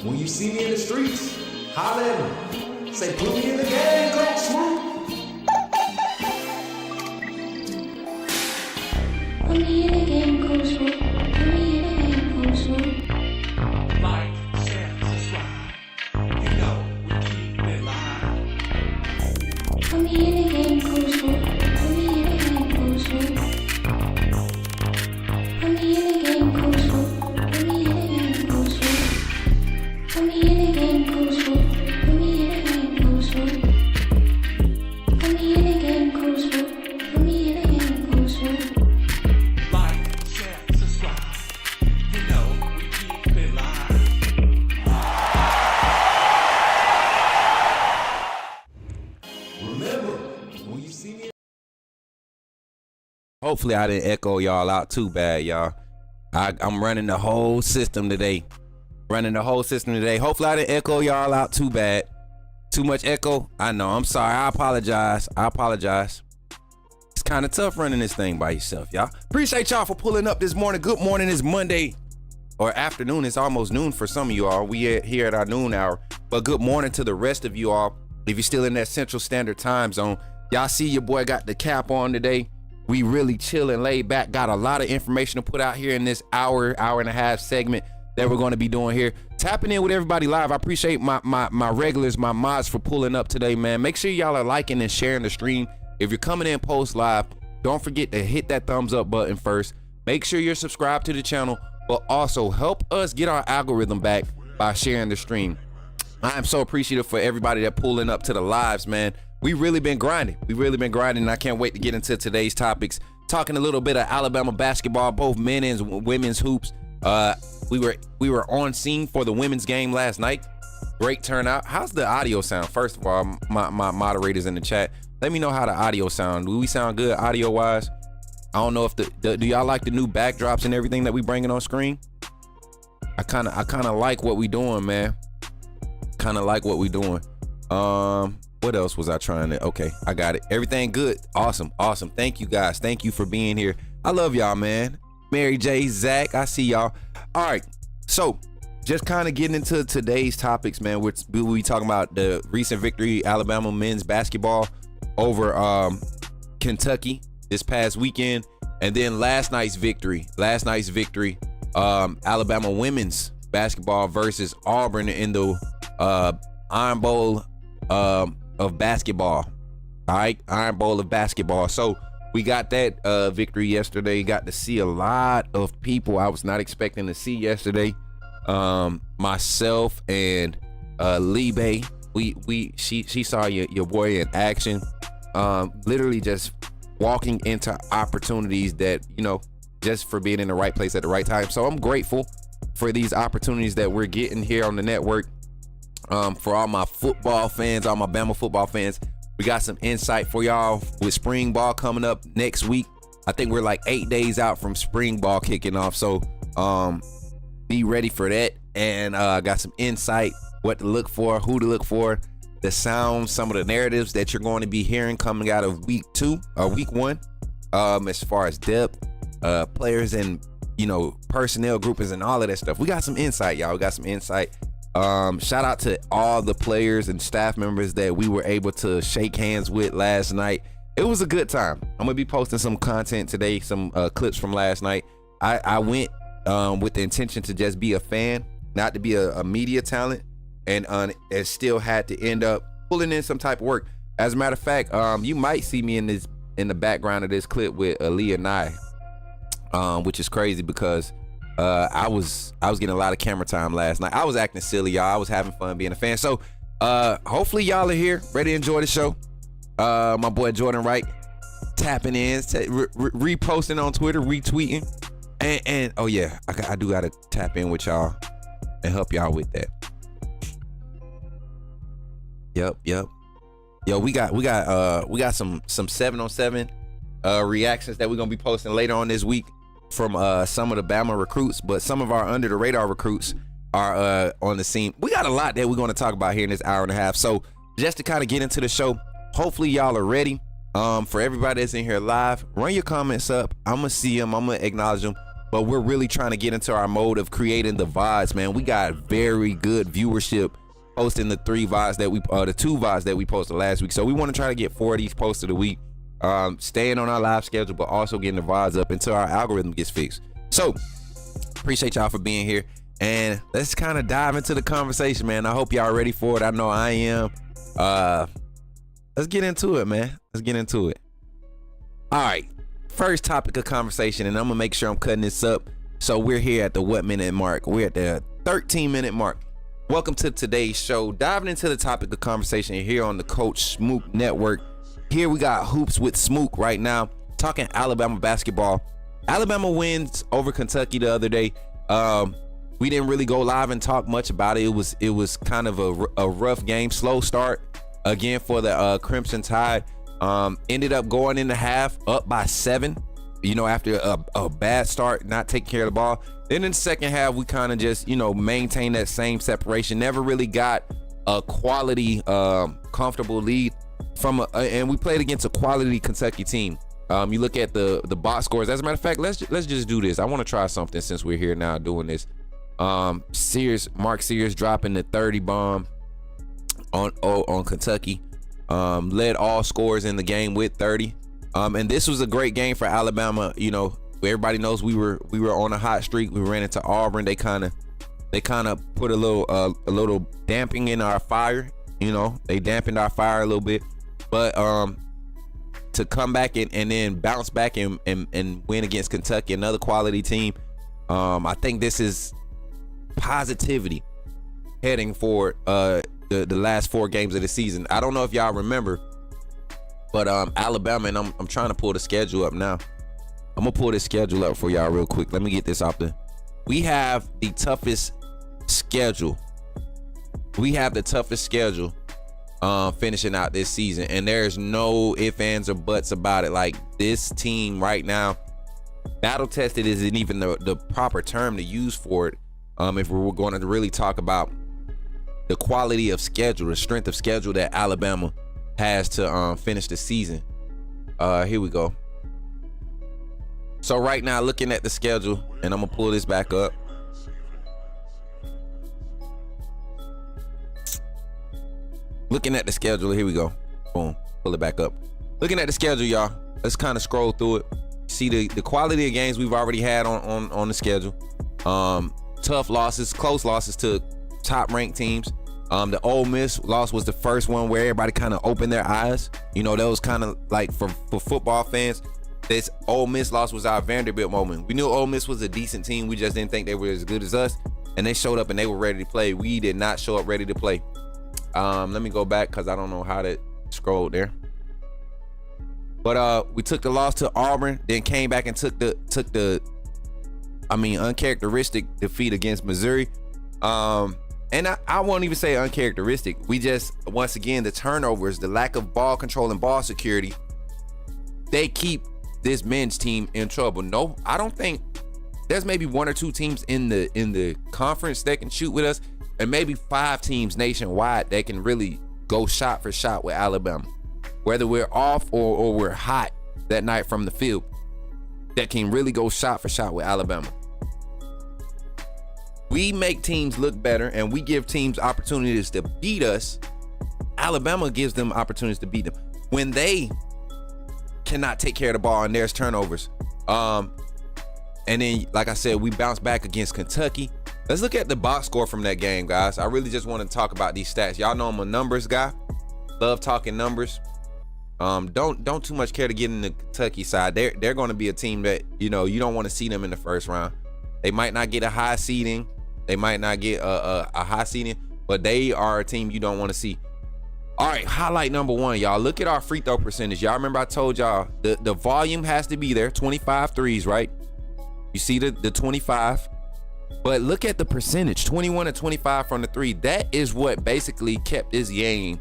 when you see me in the streets, holler at me. Say, put me in the game, Coach Smook. Put me in the game, Coach Smook. Put me in the game, Coach Smook. Like, share, subscribe. You know we keep it live. Put me in the game, Coach Smook. Put me in the game, Coach Smook. Put me in the game, Coach Smook. Put me in the game, Coach Smook. Put me in the game, Coach Smook. Put me in the game, Coach Smook. Put me in the game, Coach Smook. Put me in the game, Coach Smook. Like, share, subscribe. You know we keep it live. Remember, when you see me. Hopefully I didn't echo y'all out too bad, y'all. I'm running the whole system today. Hopefully I didn't echo y'all out too bad. Too much echo? I know. I'm sorry. I apologize. It's kind of tough running this thing by yourself, y'all. Appreciate y'all for pulling up this morning. Good morning. It's Monday or afternoon. It's almost noon for some of you all. We are here at our noon hour. But good morning to the rest of you all. If you're still in that Central Standard Time zone, y'all see your boy got the cap on today. We really chill and laid back. Got a lot of information to put out here in this hour and a half segment that we're going to be doing here. Tapping in with everybody live. I appreciate my regulars, my mods for pulling up today, man. Make sure y'all are liking and sharing the stream. If you're coming in post live, don't forget to hit that thumbs up button first. Make sure you're subscribed to the channel, but also help us get our algorithm back by sharing the stream. I am so appreciative for everybody that pulling up to the lives, man. We really been grinding. And I can't wait to get into today's topics. Talking a little bit of Alabama basketball, both men and women's hoops. We were on scene for the women's game last night. Great turnout. How's the audio sound? First of all, my moderators in the chat, let me know how the audio sound. Do we sound good audio wise? I don't know if do y'all like the new backdrops and everything that we bringing on screen? I kind of like what we doing, man. What else was I trying to? Okay, I got it. Everything good. Awesome. Thank you guys. Thank you for being here. I love y'all, man. Mary J, Zach, I see y'all. All right, so just kind of getting into today's topics, man. We'll be talking about the recent victory, Alabama men's basketball over Kentucky this past weekend, and then last night's victory, Alabama women's basketball versus Auburn in the Iron Bowl of basketball. All right, Iron Bowl of basketball. So we got that victory yesterday. Got to see a lot of people I was not expecting to see yesterday. Myself and Libe, she saw your boy in action. Literally just walking into opportunities that, you know, just for being in the right place at the right time. So I'm grateful for these opportunities that we're getting here on the network. For all my football fans, all my Bama football fans, we got some insight for y'all with spring ball coming up next week. I think we're like 8 days out from spring ball kicking off. So be ready for that. And got some insight, what to look for, who to look for, the sounds, some of the narratives that you're going to be hearing coming out of week 1, as far as depth, players and, you know, personnel groupings and all of that stuff. We got some insight, y'all. We got some insight. Shout out to all the players and staff members that we were able to shake hands with last night. It was a good time. I'm gonna be posting some content today, some clips from last night. I went with the intention to just be a fan, not to be a media talent, and still had to end up pulling in some type of work. As a matter of fact, you might see me in the background of this clip with Aaliyah Nye, which is crazy because I was getting a lot of camera time last night. I was acting silly, y'all. I was having fun being a fan. So hopefully y'all are here, ready to enjoy the show. My boy Jordan Wright tapping in, reposting on Twitter, retweeting, and oh yeah, I do gotta tap in with y'all and help y'all with that. Yep. Yo, we got some 7-on-7 reactions that we're gonna be posting later on this week from some of the Bama recruits, but some of our under the radar recruits are on the scene. We got a lot that we're going to talk about here in this hour and a half. So just to kind of get into the show, hopefully y'all are ready. For everybody that's in here live, run your comments up. I'm gonna see them, I'm gonna acknowledge them. but we're really trying to get into our mode of creating the VODs, man. We got very good viewership posting the 2 VODs that we posted last week. So we want to try to get 4 of these posted a week, staying on our live schedule, but also getting the VODs up until our algorithm gets fixed. So appreciate y'all for being here, and let's kind of dive into the conversation, man. I hope y'all ready for it. I know I am. Let's get into it, man. Let's get into it. All right, first topic of conversation, and I'm gonna make sure I'm cutting this up. So we're here at the what minute mark? We're at the 13-minute mark. Welcome to today's show, diving into the topic of conversation here on the Coach Smook Network. Here we got Hoops with Smook right now, talking Alabama basketball. Alabama wins over Kentucky the other day. We didn't really go live and talk much about it. It was kind of a rough game, slow start again for the Crimson Tide. Ended up going in the half up by 7, after a bad start, not taking care of the ball. Then in the second half, we kind of just, maintained that same separation. Never really got a quality, comfortable lead and we played against a quality Kentucky team. You look at the box scores. As a matter of fact, let's just do this. I want to try something since we're here now doing this. Mark Sears dropping the 30 bomb on Kentucky. Led all scores in the game with 30. And this was a great game for Alabama. Everybody knows we were on a hot streak. We ran into Auburn. They kind of put a little damping in our fire. They dampened our fire a little bit. But to come back and then bounce back and win against Kentucky, another quality team. I think this is positivity heading for the last 4 games of the season. I don't know if y'all remember, but Alabama, and I'm trying to pull the schedule up now. I'm gonna pull this schedule up for y'all real quick. Let me get this out there. We have the toughest schedule. Finishing out this season, and there's no ifs, ands, or buts about it. Like, this team right now, battle tested isn't even the proper term to use for it. If we're going to really talk about the quality of schedule, the strength of schedule that Alabama has to finish the season. Here we go. So right now, looking at the schedule, and I'm gonna pull this back up. Looking at the schedule, here we go. Boom, pull it back up. Looking at the schedule, y'all. Let's kind of scroll through it. See the quality of games we've already had on the schedule. Tough losses, close losses to top ranked teams. The Ole Miss loss was the first one where everybody kind of opened their eyes. That was kind of like for football fans. This Ole Miss loss was our Vanderbilt moment. We knew Ole Miss was a decent team. We just didn't think they were as good as us. And they showed up and they were ready to play. We did not show up ready to play. Let me go back because I don't know how to scroll there. But we took the loss to Auburn, then came back and took the uncharacteristic defeat against Missouri. And I won't even say uncharacteristic. We just, once again, the turnovers, the lack of ball control and ball security, they keep this men's team in trouble. No, I don't think there's maybe 1 or 2 teams in the conference that can shoot with us, and maybe 5 teams nationwide that can really go shot for shot with Alabama. Whether we're off or we're hot that night from the field, that can really go shot for shot with Alabama. We make teams look better and we give teams opportunities to beat us. Alabama gives them opportunities to beat them when they cannot take care of the ball and there's turnovers. And then, like I said, we bounce back against Kentucky. Let's look at the box score from that game, guys. I really just want to talk about these stats. Y'all know I'm a numbers guy. Love talking numbers. Don't too much care to get in the Kentucky side. They're going to be a team that, you don't want to see them in the first round. They might not get a high seeding. They might not get a high seeding, but they are a team you don't want to see. All right, highlight number 1, y'all. Look at our free throw percentage. Y'all remember I told y'all the volume has to be there. 25 threes, right? You see the 25. But look at the percentage, 21 and 25 from the 3. That is what basically kept us ahead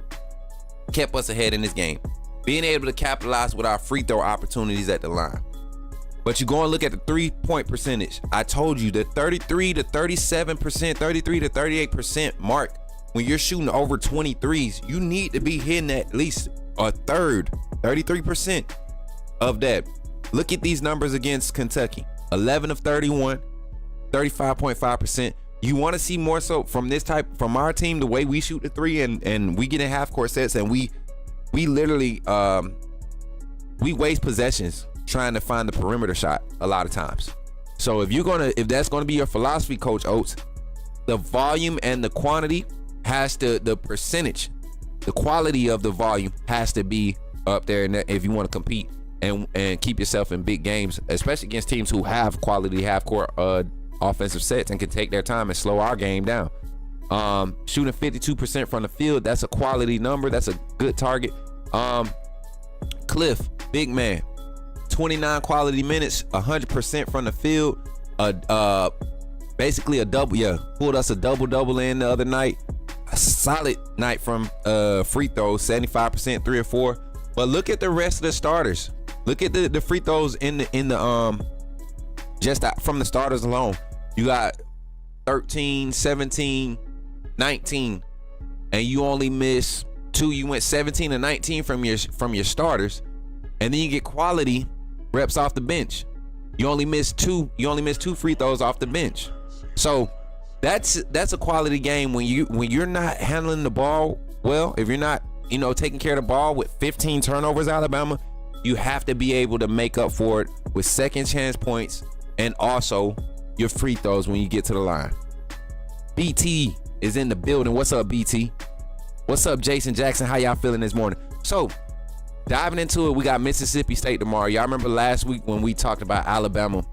in this game. Being able to capitalize with our free throw opportunities at the line. But you go and look at the 3-point percentage. I told you the 33 to 37%, 33 to 38% mark. When you're shooting over 23s, you need to be hitting at least a third, 33% of that. Look at these numbers against Kentucky. 11 of 31, 35.5%. You want to see more so from from our team, the way we shoot the three and we get in half court sets and we literally we waste possessions trying to find the perimeter shot a lot of times. So if that's gonna be your philosophy, Coach Oates, the volume and the quantity the percentage, the quality of the volume has to be up there, and if you want to compete and keep yourself in big games, especially against teams who have quality half court offensive sets and can take their time and slow our game down. Shooting 52% from the field, that's a quality number. That's a good target. Cliff, big man, 29 quality minutes, 100% from the field. Basically a double. Yeah, pulled us a double in the other night. A solid night from free throws, 75%, 3 or 4. But look at the rest of the starters. Look at the free throws in the just from the starters alone. You got 13, 17, 19, and you only miss 2. You went 17 and 19 from your starters, and then you get quality reps off the bench. You only miss 2. You only miss 2 free throws off the bench. So that's a quality game when you're not handling the ball well. If you're not taking care of the ball with 15 turnovers, Alabama, you have to be able to make up for it with second chance points and also your free throws when you get to the line. BT is in the building. What's up, BT? What's up, Jason Jackson? How y'all feeling this morning? So diving into it, we got Mississippi State tomorrow. Y'all remember last week when we talked about Alabama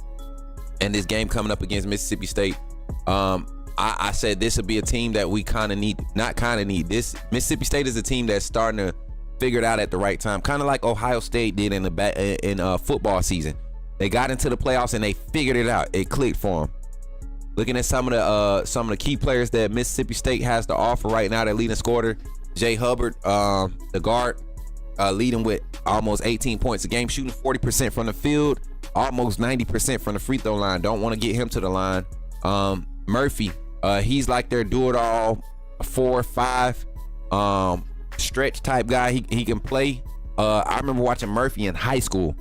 and this game coming up against Mississippi State? I said this would be a team that we need. This Mississippi State is a team that's starting to figure it out at the right time, kind of like Ohio State did in football season. They got into the playoffs and they figured it out. It clicked for them. Looking at some of the key players that Mississippi State has to offer right now, their leading scorer, Jay Hubbard, the guard, leading with almost 18 points a game, shooting 40% from the field, almost 90% from the free throw line. Don't want to get him to the line. Murphy, he's like their do-it-all 4 or 5 stretch type guy. He can play. I remember watching Murphy in high school.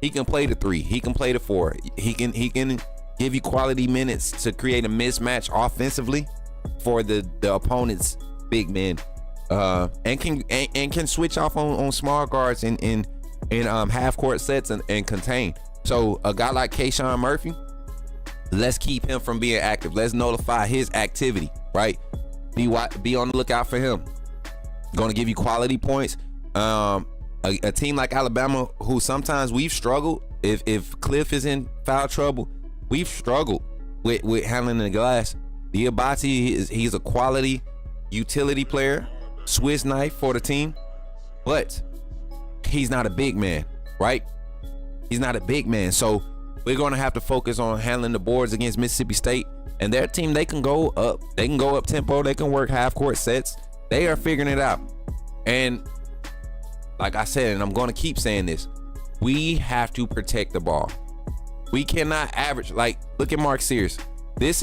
He can play the 3. He can play the 4. He can give you quality minutes to create a mismatch offensively for the opponent's big men, and can switch off on small guards in half court sets and contain. So a guy like Kayshawn Murphy, let's keep him from being active. Let's notify his activity, right? Be on the lookout for him. Going to give you quality points. A team like Alabama, who sometimes we've struggled, if Cliff is in foul trouble, we've struggled with handling the glass. Diabate, he's a quality utility player, Swiss knife for the team, but he's not a big man, right? He's not a big man. So we're going to have to focus on handling the boards against Mississippi State. And their team, they can go up tempo. They can work half court sets. They are figuring it out. And like I said, and I'm going to keep saying this, we have to protect the ball. We cannot average, look at Mark Sears. I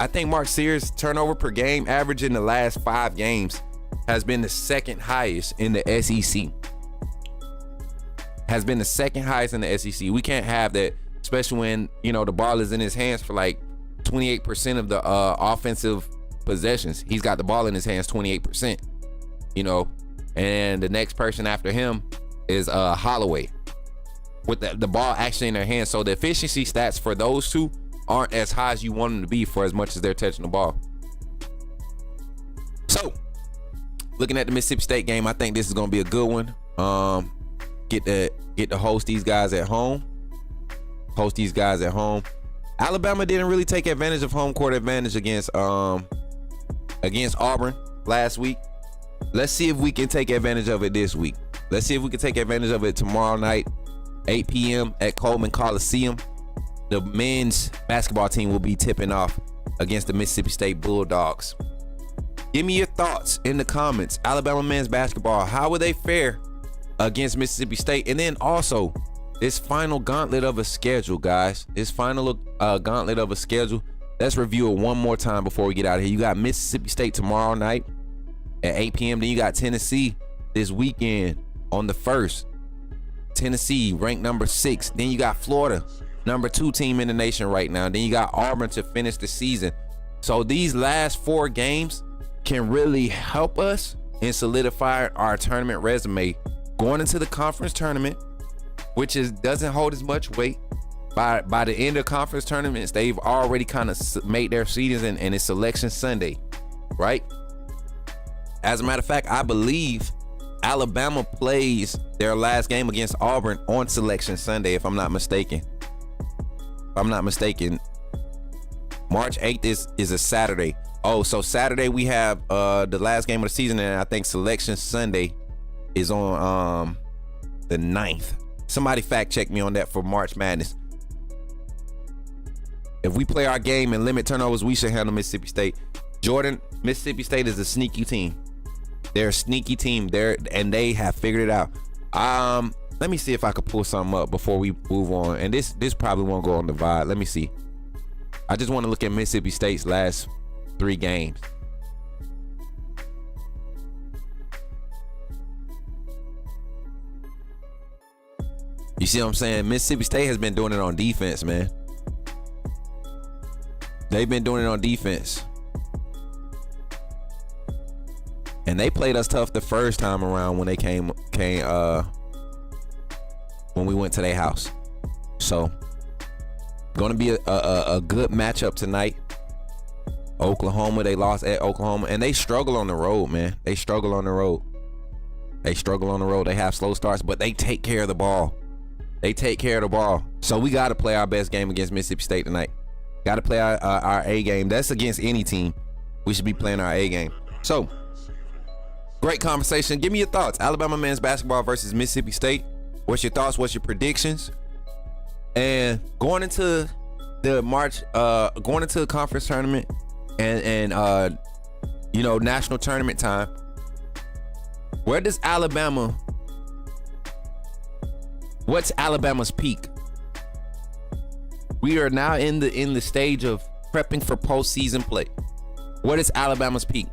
think Mark Sears' turnover per game average in the last 5 games has been the second highest in the SEC. We can't have that, especially when, the ball is in his hands for 28% of the offensive possessions. He's got the ball in his hands 28%, and the next person after him is Holloway with the ball actually in their hands. So the efficiency stats for those two aren't as high as you want them to be for as much as they're touching the ball. So looking at the Mississippi State game, I think this is going to be a good one. Get to host these guys at home. Alabama didn't really take advantage of home court advantage against Auburn last week. Let's see if we can take advantage of it this week. Let's see if we can take advantage of it tomorrow night, 8 p.m. at Coleman Coliseum. The men's basketball team will be tipping off against the Mississippi State Bulldogs. Give me your thoughts in the comments. Alabama men's basketball, how will they fare against Mississippi State? And then also, this final gauntlet of a schedule, guys. Let's review it one more time before we get out of here. You got Mississippi State tomorrow night at 8 p.m. Then you got Tennessee this weekend on the 1st Tennessee ranked number 6. Then you got Florida, number 2 team in the nation right now. Then you got Auburn to finish the season. So these last 4 games can really help us and solidify our tournament resume going into the conference tournament, which doesn't hold as much weight. By the end of conference tournaments, they've already kind of made their seedings, and it's selection Sunday, right? As a matter of fact, I believe Alabama plays their last game against Auburn on selection Sunday, if I'm not mistaken. March 8th is a Saturday. Oh, so Saturday we have the last game of the season, and I think selection Sunday is on the 9th. Somebody fact check me on that for March Madness. If we play our game and limit turnovers, we should handle Mississippi State. Jordan, Mississippi State is a sneaky team. They're a sneaky team. And they have figured it out. Let me see if I could pull something up before we move on. And this probably won't go on the vibe. Let me see. I just want to look at Mississippi State's last 3 games. You see what I'm saying? Mississippi State has been doing it on defense, man. They've been doing it on defense. And they played us tough the first time around when they came when we went to their house. So gonna be a good matchup tonight. Oklahoma, they lost at Oklahoma, and they struggle on the road, man. They struggle on the road. They have slow starts, but they take care of the ball. So we got to play our best game against Mississippi State tonight. Got to play our A game. That's against any team. We should be playing our A game. So, great conversation. Give me your thoughts. Alabama men's basketball versus Mississippi State. What's your thoughts? What's your predictions? And going into the conference tournament and national tournament time, where does Alabama? What's Alabama's peak? We are now in the stage of prepping for postseason play. What is Alabama's peak?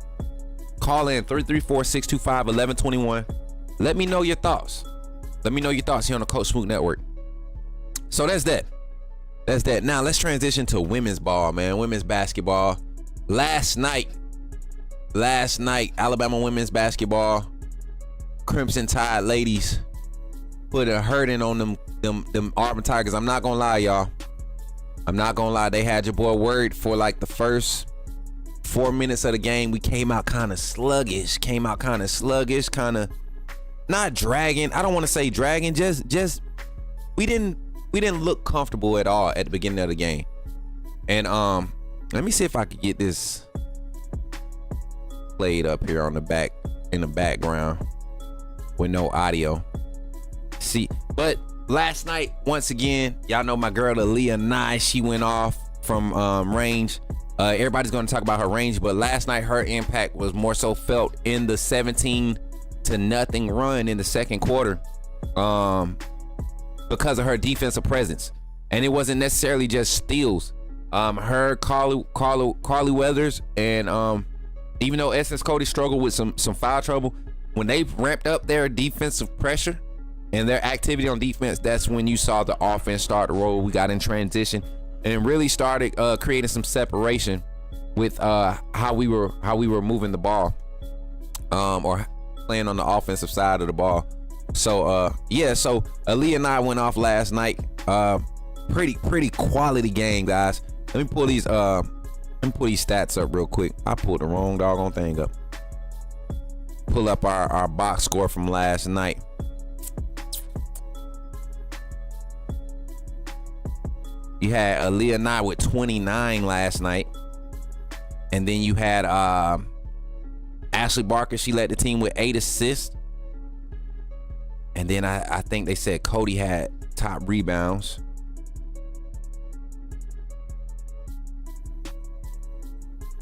Call in 334-625-1121. Let me know your thoughts. Here on the Coach Smook Network. So that's that. Now let's transition to women's ball, man. Women's basketball. Last night, Alabama women's basketball, Crimson Tide ladies put a hurting on them Auburn Tigers. I'm not gonna lie, y'all. They had your boy worried for like the first 4 minutes of the game. We came out kind of sluggish, kind of not dragging. I don't want to say dragging. Just we didn't look comfortable at all at the beginning of the game. And let me see if I could get this played up here in the background with no audio. See, but last night, once again, y'all know my girl Aaliyah Nye, she went off from range. Everybody's going to talk about her range, but last night her impact was more so felt in the 17-0 run in the second quarter because of her defensive presence. And it wasn't necessarily just steals. Her, Carly Weathers, and even though Essence Cody struggled with some foul trouble, when they ramped up their defensive pressure and their activity on defense, that's when you saw the offense start to roll. We got in transition and really started creating some separation with how we were moving the ball, or playing on the offensive side of the ball. So so Aaliyah and I went off last night. Pretty quality game, guys. Let me pull these stats up real quick. I pulled the wrong doggone thing up. Pull up our box score from last night. You had Aaliyah Nye with 29 last night. And then you had Ashley Barker. She led the team with 8 assists. And then I think they said Cody had top rebounds.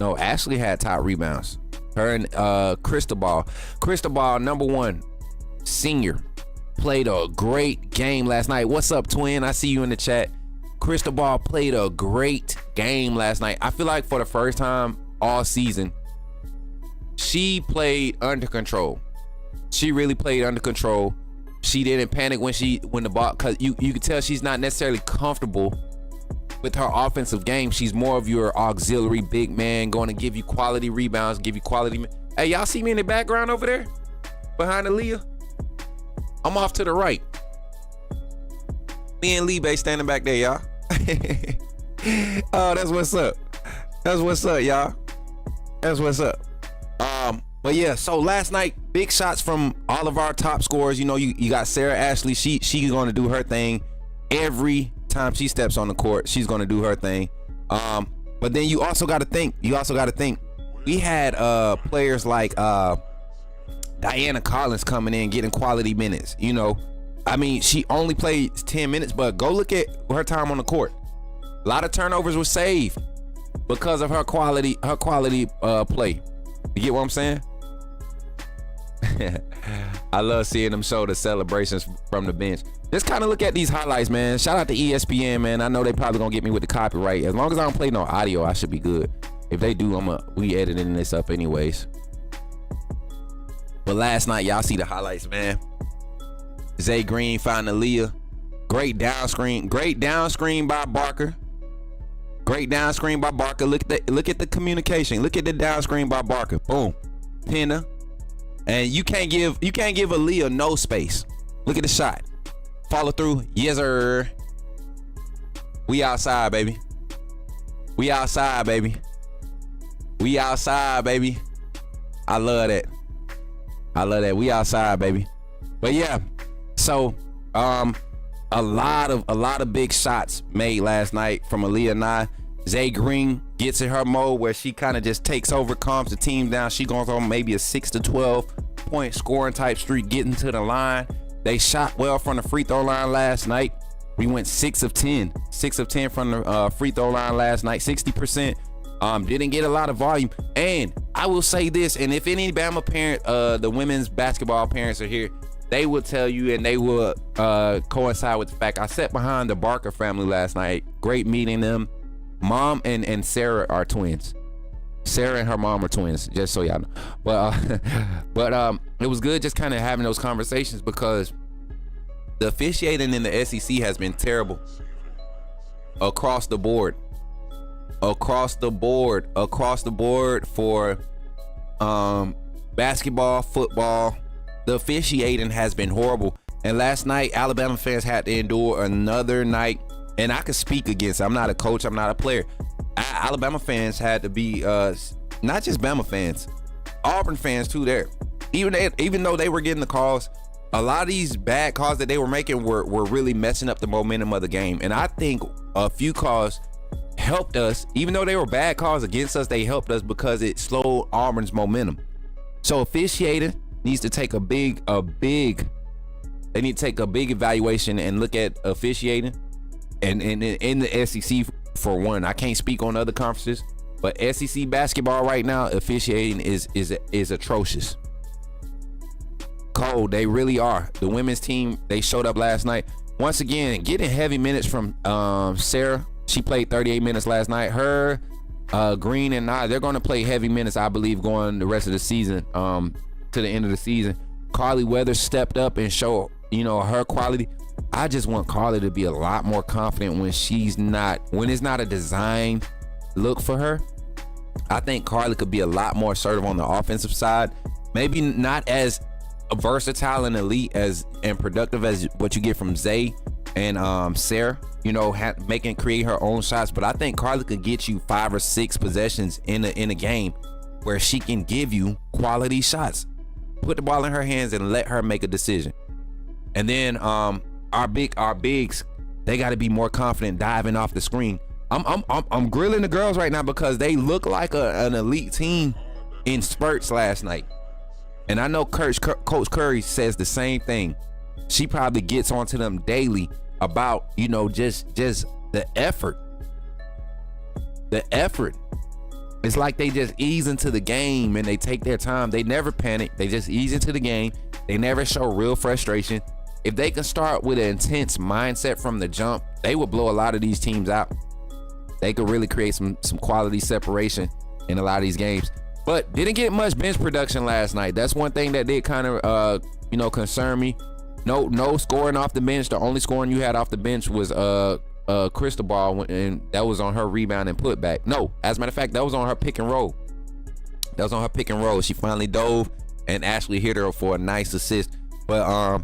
No, Ashley had top rebounds. Her and Cristobal, number 1 senior, played a great game last night. What's up, twin? I see you in the chat. Cristobal played a great game last night. I feel like for the first time all season, she played under control. She really played under control. She didn't panic when the ball, cause you could tell she's not necessarily comfortable with her offensive game. She's more of your auxiliary big man, going to give you quality rebounds, give you quality. Hey, y'all see me in the background over there behind Aaliyah? I'm off to the right. Me and Lee Bay standing back there, y'all. Oh, that's what's up. That's what's up, y'all. That's what's up. But yeah, so last night, big shots from all of our top scorers. You know, you got Sarah Ashley. She's going to do her thing every time she steps on the court. She's going to do her thing. But then you also got to think. We had players like Diana Collins coming in, getting quality minutes. You know, I mean, she only played 10 minutes, but go look at her time on the court. A lot of turnovers were saved because of her quality play. You get what I'm saying? I love seeing them show the celebrations from the bench. Just kind of look at these highlights, man. Shout out to ESPN, man. I know they probably gonna get me with the copyright. As long as I don't play no audio, I should be good. If they do, we editing this up anyways. But last night, y'all see the highlights, man. Zay Green found Aaliyah. Great down screen by Barker. Great down screen by Barker. Look at the communication. Look at the down screen by Barker. Boom. Pinner. And you can't give Aaliyah no space. Look at the shot. Follow through. Yes, sir. We outside, baby. We outside, baby. We outside, baby. I love that. We outside, baby. But yeah, so a lot of big shots made last night from Aaliyah Nye. Zay Green gets in her mode where she kind of just takes over, calms the team down. She goes on maybe a 6 to 12 point scoring type streak, getting to the line. They shot well from the free throw line last night. We went 6 of 10 from the free throw line last night, 60%. Didn't get a lot of volume. And I will say this, and if any Bama parent, the women's basketball parents are here, they will tell you, and they will coincide with the fact I sat behind the Barker family last night. Great meeting them. Mom and Sarah are twins. Sarah and her mom are twins, just so y'all know. But it was good just kind of having those conversations because the officiating in the SEC has been terrible across the board. Across the board for basketball, football. The officiating has been horrible. And last night, Alabama fans had to endure another night. And I could speak against it. I'm not a coach. I'm not a player. Alabama fans had to be, not just Bama fans, Auburn fans too there. Even though they were getting the calls, a lot of these bad calls that they were making were really messing up the momentum of the game. And I think a few calls helped us. Even though they were bad calls against us, they helped us because it slowed Auburn's momentum. So officiating needs to take a big evaluation and look at officiating. And in the SEC, for one, I can't speak on other conferences, but SEC basketball right now, officiating is atrocious. Cold, they really are. The women's team, they showed up last night. Once again, getting heavy minutes from Sarah. She played 38 minutes last night. Her, Green, and I, they're going to play heavy minutes, I believe, going the rest of the season, to the end of the season. Carly Weathers stepped up and showed, her quality. I just want Carly to be a lot more confident when it's not a design look for her. I think Carly could be a lot more assertive on the offensive side. Maybe not as versatile and elite and productive as what you get from Zay and Sarah, create her own shots. But I think Carly could get you 5 or 6 possessions in a game where she can give you quality shots. Put the ball in her hands and let her make a decision. And then our bigs, they got to be more confident diving off the screen. I'm grilling the girls right now because they look like an elite team in spurts last night. And I know Coach Curry says the same thing. She probably gets onto them daily about, just the effort. The effort. It's like they just ease into the game and they take their time. They never panic. They just ease into the game. They never show real frustration. If they can start with an intense mindset from the jump, they will blow a lot of these teams out. They could really create some quality separation in a lot of these games. But didn't get much bench production last night. That's one thing that did kind of concern me. No scoring off the bench. The only scoring you had off the bench was Crystal Ball, and that was on her rebound and putback. No, as a matter of fact, that was on her pick and roll. She finally dove, and Ashley hit her for a nice assist. But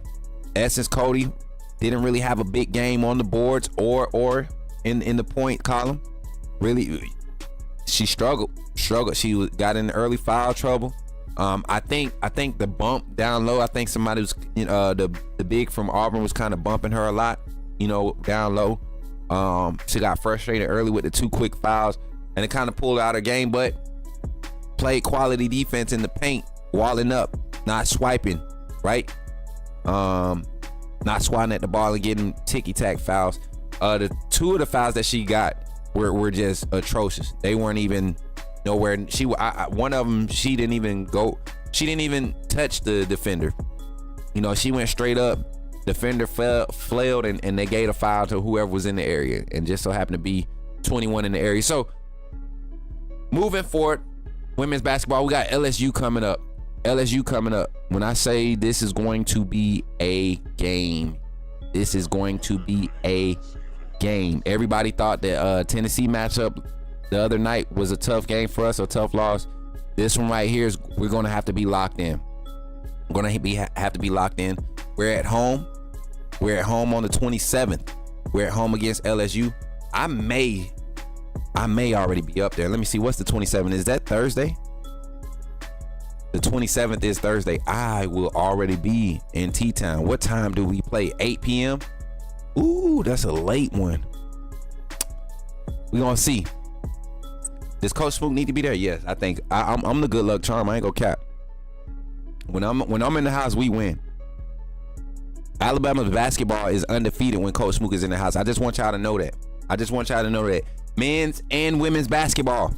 Essence Cody didn't really have a big game on the boards or in the point column. Really, she struggled. She got in early foul trouble. I think the bump down low. I think somebody was the big from Auburn was kind of bumping her a lot. Down low. She got frustrated early with the 2 quick fouls, and it kind of pulled out her game. But played quality defense in the paint, walling up, not swiping, right? Not swatting at the ball and getting ticky-tack fouls. The 2 of the fouls that she got were just atrocious. They weren't even nowhere. One of them, she didn't even touch the defender. She went straight up. Defender flailed, and they gave a foul to whoever was in the area, and just so happened to be 21 in the area. So moving forward, women's basketball, we got LSU coming up. When I say this is going to be a game, Everybody thought that Tennessee matchup the other night was a tough game for us, a tough loss. This one right here we're going to have to be locked in. Have to be locked in. We're at home on the 27th. We're at home against LSU. I may already be up there. Let me see. What's the 27th? Is that Thursday? The 27th is Thursday. I will already be in T-Town. What time do we play? 8 p.m.? Ooh, that's a late one. We're going to see. Does Coach Smook need to be there? Yes, I think. I'm the good luck charm. I ain't gonna cap. When I'm in the house, we win. Alabama's basketball is undefeated when Coach Smook is in the house. I just want y'all to know that. Men's and women's basketball.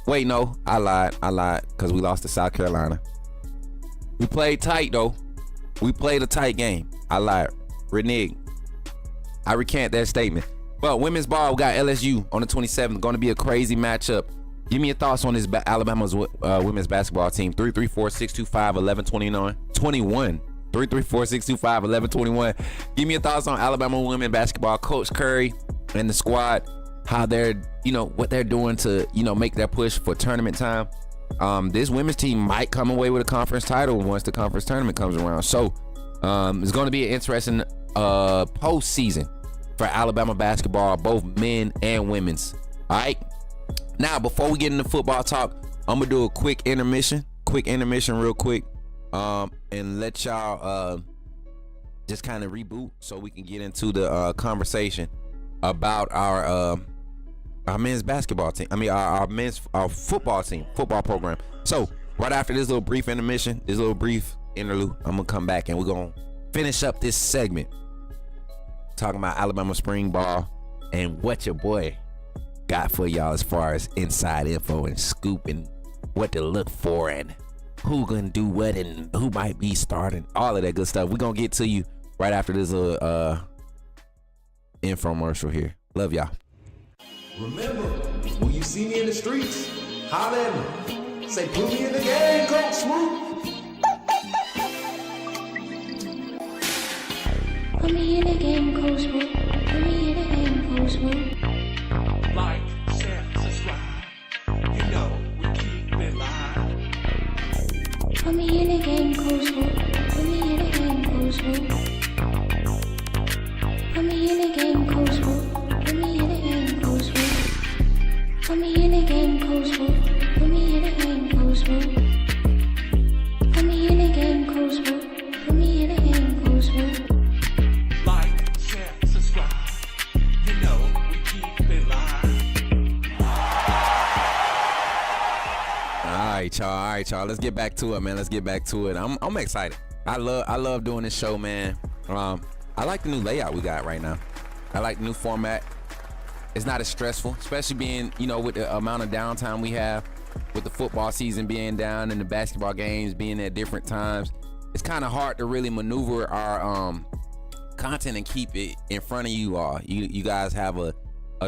Wait, no, I lied because we lost to South Carolina. We played tight though. We played a tight game. I lied. Renege. I recant that statement. But women's ball, we got LSU on the 27th. Going to be a crazy matchup. Give me your thoughts on this Alabama's women's basketball team. 334-625-1129. 21. 334-625-1121. Give me your thoughts on Alabama women basketball. Coach Curry and the squad. How they're, what they're doing to, make that push for tournament time. This women's team might come away with a conference title once the conference tournament comes around. So it's going to be an interesting postseason for Alabama basketball, both men and women's. All right. Now, before we get into football talk, I'm gonna do a quick intermission real quick, and let y'all just kind of reboot so we can get into the conversation about our men's basketball team. Our football team, football program. So right after this little brief intermission, this little brief interlude, I'm gonna come back and we're gonna finish up this segment talking about Alabama spring ball and what your boy got for y'all as far as inside info and scoop and what to look for and who gonna do what and who might be starting, all of that good stuff. We're gonna get to you right after this infomercial here. Love y'all. Remember, when you see me in the streets, holla at me. Say, put me in the game, Coach Smook. Put me in the game, Coach Smook. Put me in the game, Coach Smook. Like, share, subscribe. You know we keep it live. Put me in the game, Coach Smook. Put me in the game, Coach Smook. Put me in the game, Coach Smook. Put me in the game, Coach Smook. Put me in the game, Coach Smook. Put me in the game, Coach Smook. Put me in the game, Coach Smook. Put me in the game, Coach Smook. Like, share, subscribe. You know we keep it live. All right, y'all. Let's get back to it, man. Let's get back to it. I'm excited. I love doing this show, man. I like the new layout we got right now. I like the new format. It's not as stressful, especially being, with the amount of downtime we have, with the football season being down and the basketball games being at different times. It's kind of hard to really maneuver our content and keep it in front of you all. You guys have a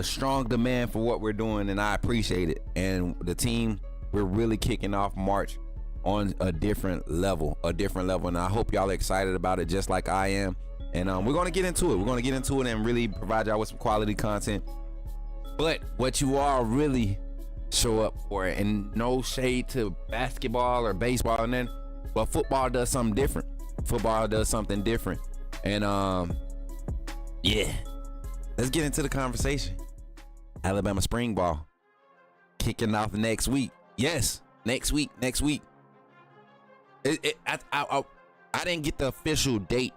strong demand for what we're doing, and I appreciate it. And the team, we're really kicking off March on a different level. And I hope y'all are excited about it just like I am. And we're going to get into it. And really provide y'all with some quality content. But what you all really show up for, and no shade to basketball or baseball, and then, but football does something different. And yeah, let's get into the conversation. Alabama spring ball kicking off next week. Yes, next week. I didn't get the official date,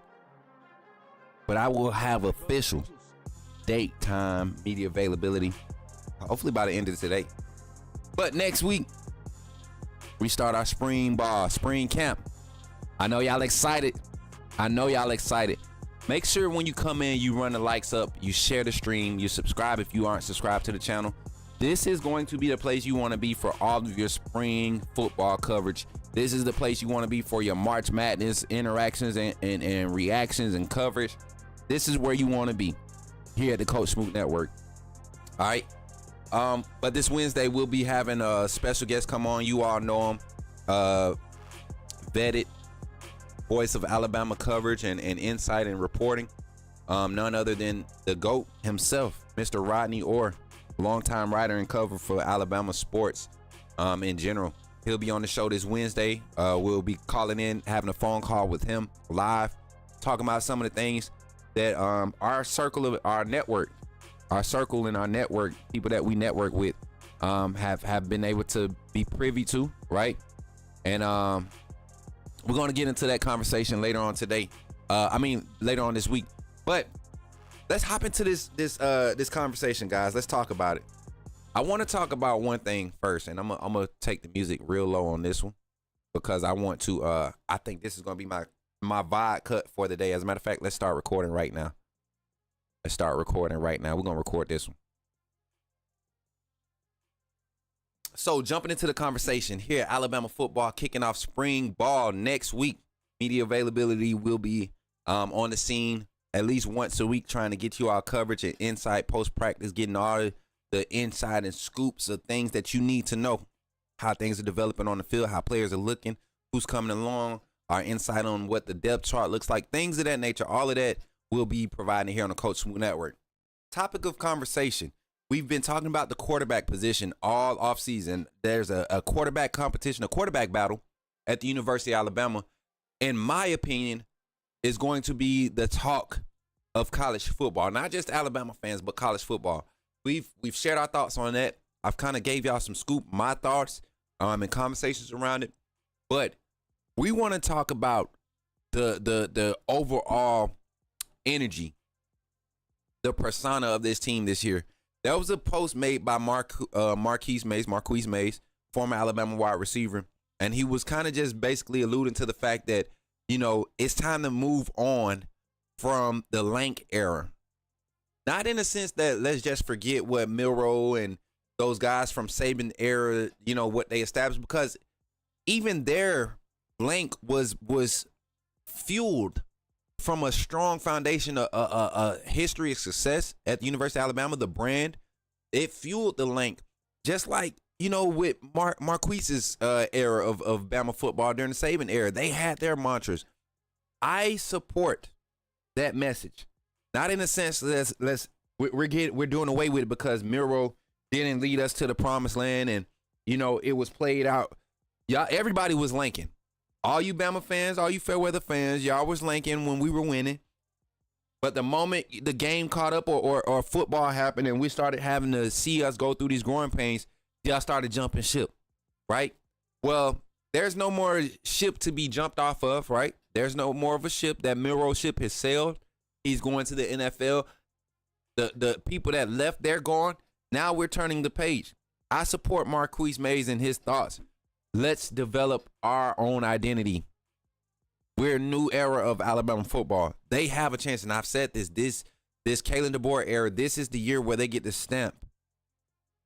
but I will have official date, time, media availability, hopefully by the end of today. But next week, we start our spring camp. I know y'all excited. Make sure when you come in, you run the likes up, you share the stream, you subscribe if you aren't subscribed to the channel. This is going to be the place you want to be for all of your spring football coverage. This is the place you want to be for your March Madness interactions and reactions and coverage. This is where you want to be here at the Coach Smook Network. All right. But this Wednesday, we'll be having a special guest come on. You all know him. Vetted voice of Alabama coverage and insight and reporting. None other than the GOAT himself, Mr. Rodney Orr, longtime writer and cover for Alabama sports in general. He'll be on the show this Wednesday. We'll be calling in, having a phone call with him live, talking about some of the things that our circle and our network, people that we network with, have been able to be privy to, right? And we're going to get into that conversation later on today. Later on this week. But let's hop into this conversation, guys. Let's talk about it. I want to talk about one thing first, and I'm gonna take the music real low on this one because I want to. I think this is gonna be my vibe cut for the day. As a matter of fact, let's start recording right now. We're gonna record this one. So jumping into the conversation here, Alabama football kicking off spring ball next week. Media availability will be on the scene at least once a week, trying to get you all coverage and insight post practice, getting all the inside and scoops of things that you need to know, how things are developing on the field, how players are looking, who's coming along, our insight on what the depth chart looks like, things of that nature. All of that we'll be providing here on the Coach Smook Network. Topic of conversation. We've been talking about the quarterback position all offseason. There's a quarterback competition, a quarterback battle at the University of Alabama. In my opinion, is going to be the talk of college football. Not just Alabama fans, but college football. We've shared our thoughts on that. I've kind of gave y'all some scoop, my thoughts, and conversations around it. But we want to talk about the overall energy, the persona of this team this year. There was a post made by Marquise Mays, former Alabama wide receiver, and he was kind of just basically alluding to the fact that, you know, it's time to move on from the Lank era. Not in the sense that let's just forget what Milroe and those guys from Saban era, you know, what they established, because even their Lank was fueled from a strong foundation, a history of success at the University of Alabama. The brand, it fueled the Lank, just like, you know, with Marquise's era of Bama football during the Saban era. They had their mantras. I support that message. Not in the sense that we're doing away with it because Milroe didn't lead us to the promised land, and you know it was played out. Y'all, everybody was lanking. All you Bama fans, all you Fairweather fans, y'all was lanking when we were winning. But the moment the game caught up or football happened and we started having to see us go through these growing pains, y'all started jumping ship, right? Well, there's no more ship to be jumped off of, right? There's no more of a ship. That Milroe ship has sailed. He's going to the NFL. The people that left, they're gone. Now we're turning the page. I support Marquise Mays and his thoughts. Let's develop our own identity. We're a new era of Alabama football. They have a chance, and I've said this Kalen DeBoer era, this is the year where they get to stamp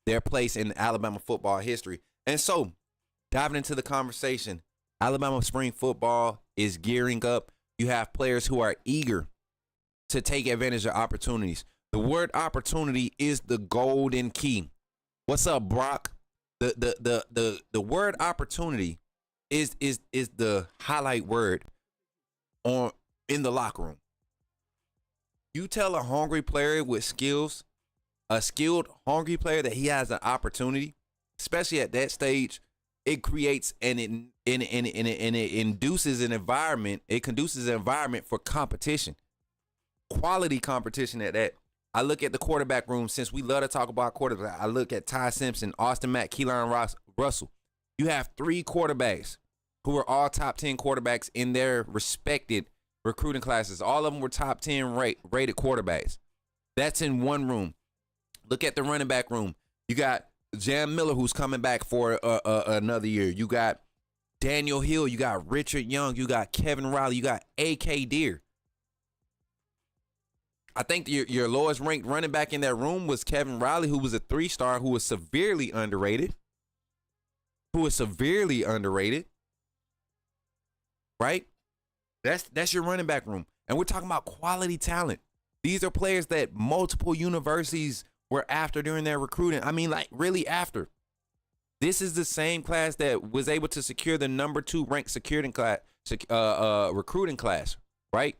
their place in Alabama football history. And so, diving into the conversation, Alabama spring football is gearing up. You have players who are eager to take advantage of opportunities. The word opportunity is the golden key. What's up, Brock? The word opportunity is the highlight word on in the locker room. You tell a hungry player with skills, a skilled hungry player that he has an opportunity, especially at that stage, it creates and it induces an environment. It conduces an environment for competition, quality competition at that. I look at the quarterback room, since we love to talk about quarterbacks. I look at Ty Simpson, Austin Mack, Keelan Russell. You have 3 quarterbacks who are all top 10 quarterbacks in their respected recruiting classes. All of them were top 10 rated quarterbacks. That's in one room. Look at the running back room. You got Jam Miller, who's coming back for another year. You got Daniel Hill. You got Richard Young. You got Kevin Riley. You got A.K. Deer. I think your lowest ranked running back in that room was Kevin Riley, who was a 3-star, who was severely underrated. Right? That's your running back room. And we're talking about quality talent. These are players that multiple universities were after during their recruiting. I mean, like, really after. This is the same class that was able to secure the number 2 ranked recruiting class, right?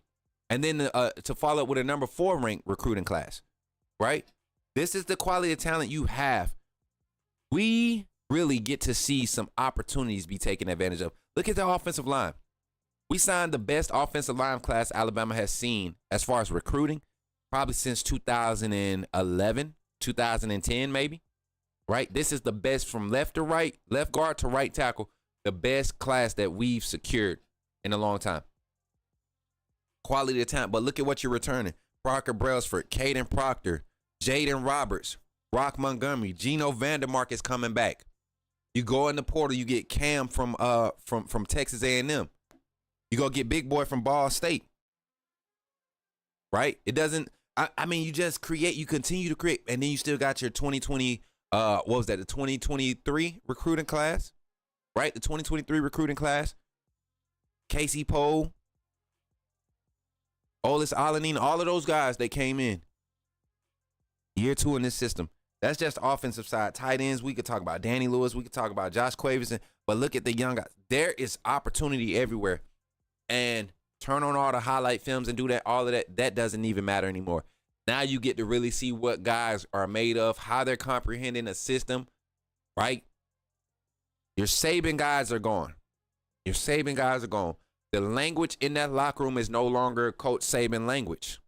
And then to follow up with a number 4 ranked recruiting class, right? This is the quality of talent you have. We really get to see some opportunities be taken advantage of. Look at the offensive line. We signed the best offensive line class Alabama has seen as far as recruiting, probably since 2011, 2010 maybe, right? This is the best from left to right, left guard to right tackle, the best class that we've secured in a long time. Quality of talent, but look at what you're returning. Parker Brailsford, Caden Proctor, Jaden Roberts, Rock Montgomery, Geno Vandermark is coming back. You go in the portal, you get Cam from Texas A&M. You go get Big Boy from Ball State. Right? It doesn't, I mean, you just create, you continue to create, and then you still got your 2020, what was that, the 2023 recruiting class? Right? The 2023 recruiting class. Casey Poe, Olis Alanine, all of those guys that came in. Year 2 in this system. That's just the offensive side. Tight ends, we could talk about Danny Lewis. We could talk about Josh Quaverson. But look at the young guys. There is opportunity everywhere. And turn on all the highlight films and do that, all of that. That doesn't even matter anymore. Now you get to really see what guys are made of, how they're comprehending a system, right? Your Saban guys are gone. The language in that locker room is no longer Coach Saban language.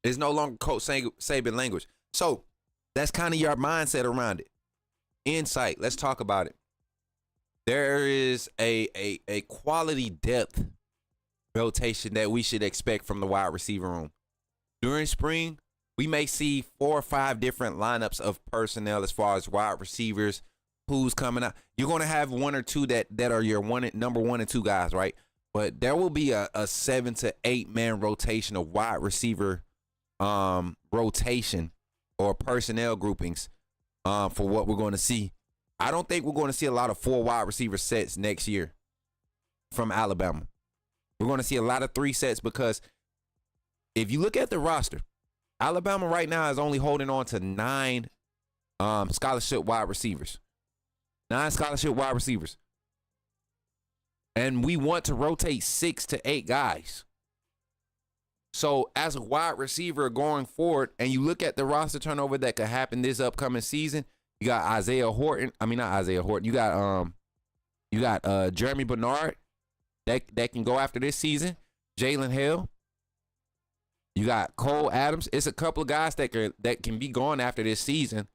It's no longer Coach Saban language. So that's kind of your mindset around it. Insight. Let's talk about it. There is a quality depth rotation that we should expect from the wide receiver room. During spring, we may see 4 or 5 different lineups of personnel as far as wide receivers, who's coming out. You're going to have 1 or 2 that are your number 1 and 2 guys, right? But there will be a 7 to 8 man rotation of wide receiver rotation or personnel groupings for what we're going to see. I don't think we're going to see a lot of 4 wide receiver sets next year from Alabama. We're going to see a lot of 3 sets because if you look at the roster, Alabama right now is only holding on to 9 scholarship wide receivers. 9 scholarship wide receivers. And we want to rotate 6 to 8 guys. So as a wide receiver going forward, and you look at the roster turnover that could happen this upcoming season, you got Isaiah Horton. I mean, not Isaiah Horton. You got Jeremy Bernard that can go after this season. Jalen Hill. You got Cole Adams. It's a couple of guys that can be gone after this season.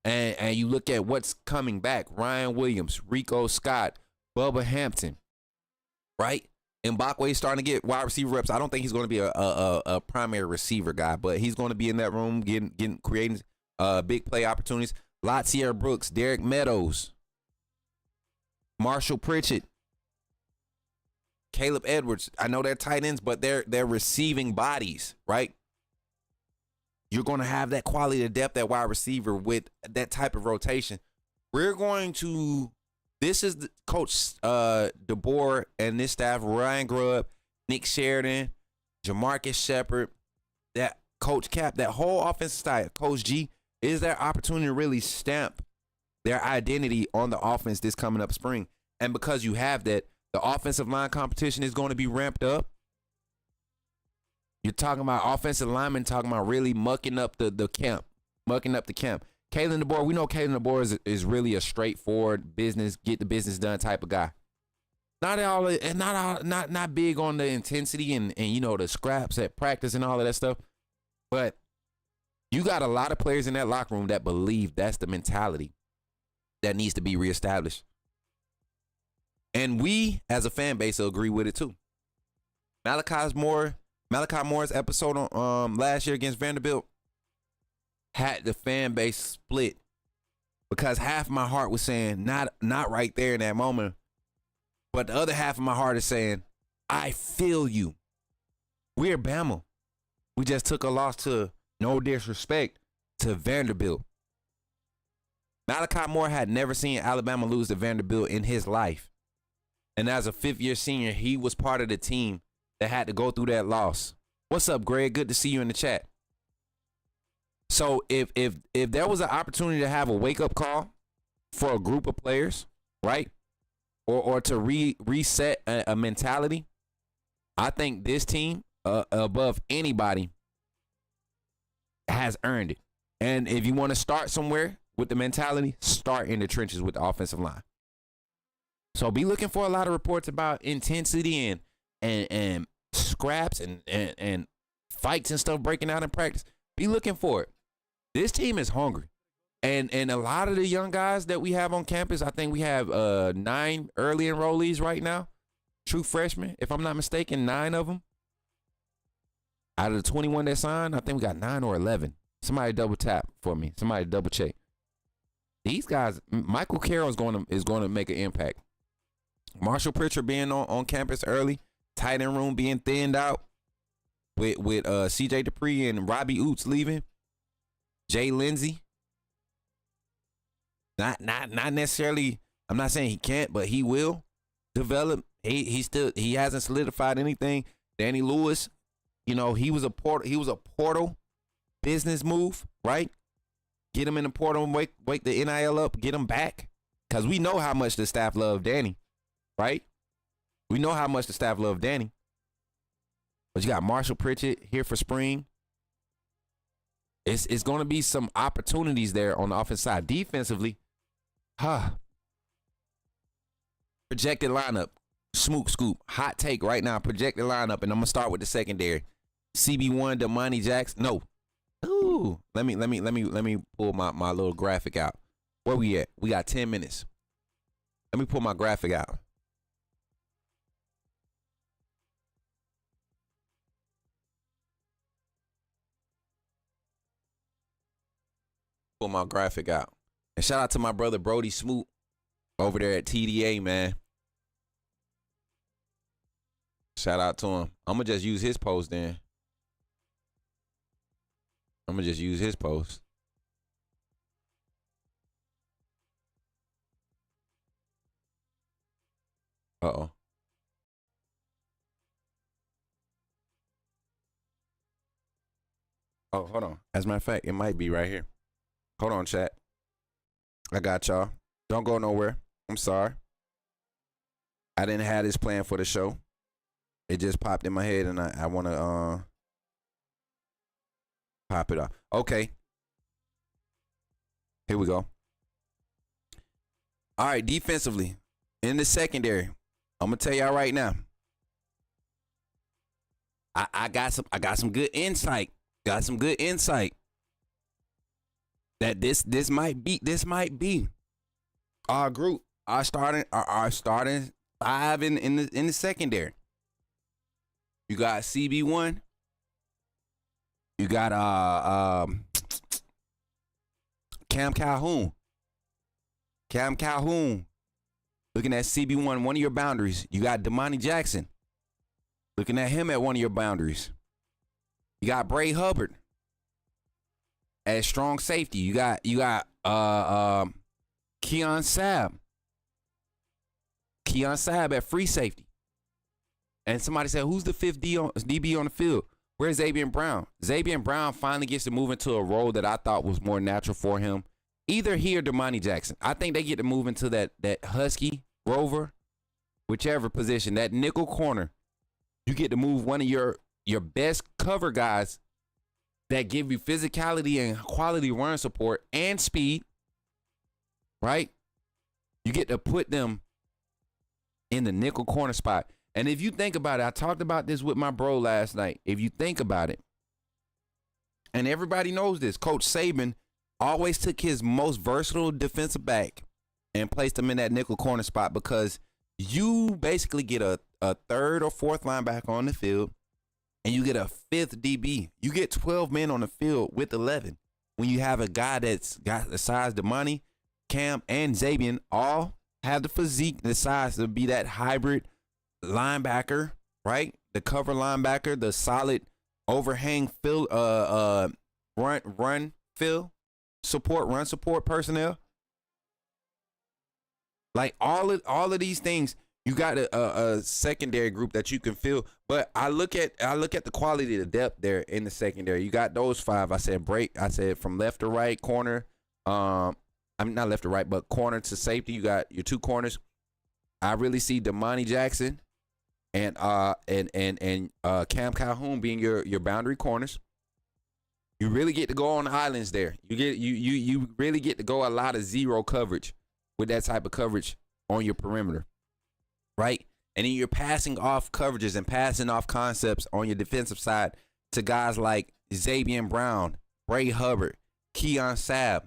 And you look at what's coming back. Ryan Williams, Rico Scott, Bubba Hampton. Right? Mbakwe starting to get wide receiver reps. I don't think he's going to be a primary receiver guy, but he's going to be in that room creating big play opportunities. Latsier Brooks, Derek Meadows, Marshall Pritchett, Caleb Edwards. I know they're tight ends, but they're receiving bodies, right? You're going to have that quality of depth at wide receiver with that type of rotation. This is the Coach DeBoer and this staff, Ryan Grubb, Nick Sheridan, Jamarcus Shepard, that Coach Cap, that whole offensive style, Coach G, is their opportunity to really stamp their identity on the offense this coming up spring. And because you have that, the offensive line competition is going to be ramped up. You're talking about offensive linemen talking about really mucking up the camp. Kalen DeBoer, we know Kalen DeBoer is really a straightforward business, get the business done type of guy. Not big on the intensity and you know the scraps at practice and all of that stuff. But you got a lot of players in that locker room that believe that's the mentality that needs to be reestablished. And we, as a fan base, agree with it too. Malachi Moore's episode on last year against Vanderbilt had the fan base split because half of my heart was saying not right there in that moment, but the other half of my heart is saying, I feel you. We're Bama. We just took a loss to, no disrespect, to Vanderbilt. Malachi Moore had never seen Alabama lose to Vanderbilt in his life. And as a fifth-year senior, he was part of the team that had to go through that loss. What's up, Greg? Good to see you in the chat. So if there was an opportunity to have a wake-up call for a group of players, right, or to reset a mentality, I think this team, above anybody, has earned it. And if you want to start somewhere with the mentality, start in the trenches with the offensive line. So be looking for a lot of reports about intensity and scraps and fights and stuff breaking out in practice. Be looking for it. This team is hungry. And a lot of the young guys that we have on campus, I think we have 9 early enrollees right now. True freshmen, if I'm not mistaken, 9 of them. Out of the 21 that signed, I think we got 9 or 11. Somebody double tap for me. Somebody double check. These guys, Michael Carroll is going to make an impact. Marshall Pritchard being on campus early, tight end room being thinned out with CJ Dupree and Robbie Oots leaving. Jay Lindsey. Not necessarily, I'm not saying he can't, but he will develop. He hasn't solidified anything. Danny Lewis, you know, he was a portal business move, right? Get him in the portal and wake the NIL up, get him back. Because we know how much the staff loved Danny, right? We know how much the staff loved Danny. But you got Marshall Pritchard here for spring. It's going to be some opportunities there on the offensive side. Defensively, projected lineup, Smook Scoop, hot take right now, projected lineup, and I'm going to start with the secondary. CB1, Damani Jackson. No. Ooh, let me pull my little graphic out. Where we at? We got 10 minutes. Let me pull my graphic out. Pull my graphic out. And shout out to my brother Brody Smoot over there at TDA, man. Shout out to him. I'm going to just use his post then. I'm going to just use his post. Uh-oh. Oh, hold on. As a matter of fact, it might be right here. Hold on, chat. I got y'all. Don't go nowhere. I'm sorry. I didn't have this plan for the show. It just popped in my head, and I want to pop it off. Okay. Here we go. All right, defensively, in the secondary, I'm gonna tell y'all right now. I got some good insight. Got some good insight that this might be our group, our starting 5 in the secondary. You got CB1. You got Cam Calhoun. Looking at CB1, one of your boundaries. You got Damani Jackson. Looking at him at one of your boundaries. You got Bray Hubbard as strong safety. You got Keon Sabb. Keon Sabb at free safety. And somebody said, who's the 5th DB on the field? Where's Xavier Brown? Xavier Brown finally gets to move into a role that I thought was more natural for him. Either he or Damani Jackson. I think they get to move into that husky Rover, whichever position, that nickel corner, you get to move one of your best cover guys that give you physicality and quality run support and speed, right? You get to put them in the nickel corner spot. And if you think about it, I talked about this with my bro last night. If you think about it, and everybody knows this, Coach Saban always took his most versatile defensive back and placed him in that nickel corner spot because you basically get a third or fourth linebacker on the field and you get a fifth DB. You get 12 men on the field with 11. When you have a guy that's got the size, the money, Cam and Xavier all have the physique, the size to be that hybrid linebacker, right? The cover linebacker, the solid overhang fill, run support personnel. Like all of these things, you got a secondary group that you can fill. But I look at the quality of the depth there in the secondary. You got those five. I said from left to right corner. I'm not left to right, but corner to safety. You got your two corners. I really see Damani Jackson and Cam Calhoun being your boundary corners. You really get to go on the islands there. You really get to go a lot of zero coverage with that type of coverage on your perimeter, right? And then you're passing off coverages and passing off concepts on your defensive side to guys like Xavier Brown, Bray Hubbard, Keon Sabb,